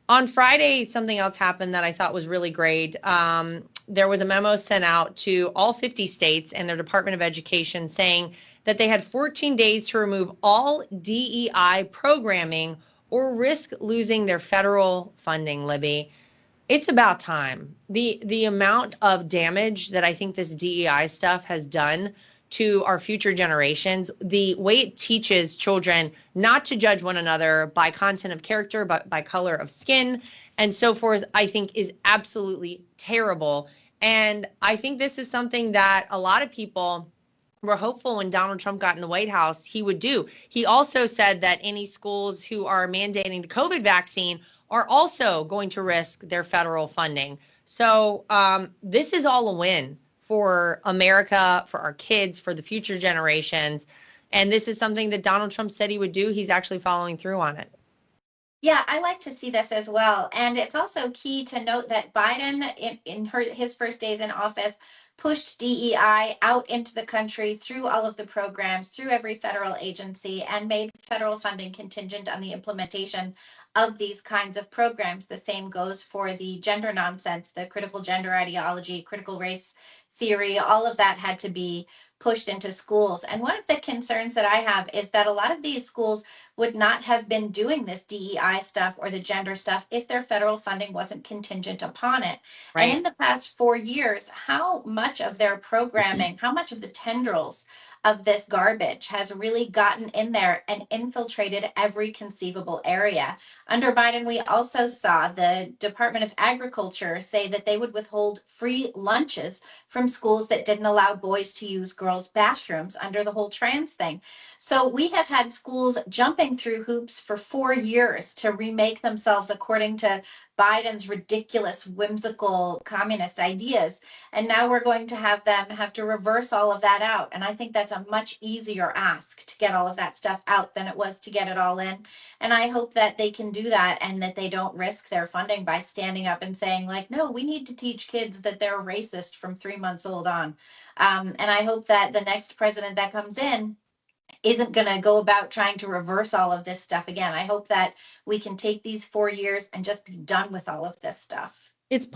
On Friday, something else happened that I thought was really great. There was a memo sent out to all 50 states and their Department of Education saying that they had 14 days to remove all DEI programming or risk losing their federal funding, Libby. It's about time. The amount of damage that I think this DEI stuff has done to our future generations, the way it teaches children not to judge one another by content of character, but by color of skin and so forth, I think is absolutely terrible. And I think this is something that a lot of people were hopeful when Donald Trump got in the White House he would do. He also said that any schools who are mandating the COVID vaccine are also going to risk their federal funding. So this is all a win for America, for our kids, for the future generations. And this is something that Donald Trump said he would do. He's actually following through on it. Yeah, I like to see this as well. And it's also key to note that Biden, his first days in office, pushed DEI out into the country through all of the programs, through every federal agency, and made federal funding contingent on the implementation of these kinds of programs. The same goes for the gender nonsense, the critical gender ideology, critical race theory, all of that had to be pushed into schools. And one of the concerns that I have is that a lot of these schools would not have been doing this DEI stuff or the gender stuff if their federal funding wasn't contingent upon it. Right. And in the past 4 years, how much of their programming, how much of the tendrils of this garbage has really gotten in there and infiltrated every conceivable area. Under Biden, we also saw the Department of Agriculture say that they would withhold free lunches from schools that didn't allow boys to use girls' bathrooms under the whole trans thing. So we have had schools jumping through hoops for 4 years to remake themselves according to Biden's ridiculous, whimsical communist ideas. And now we're going to have them have to reverse all of that out. And I think that's a much easier ask to get all of that stuff out than it was to get it all in. And I hope that they can do that and that they don't risk their funding by standing up and saying, like, no, we need to teach kids that they're racist from 3 months old on. And I hope that the next president that comes in isn't going to go about trying to reverse all of this stuff again. I hope that we can take these 4 years and just be done with all of this stuff. It's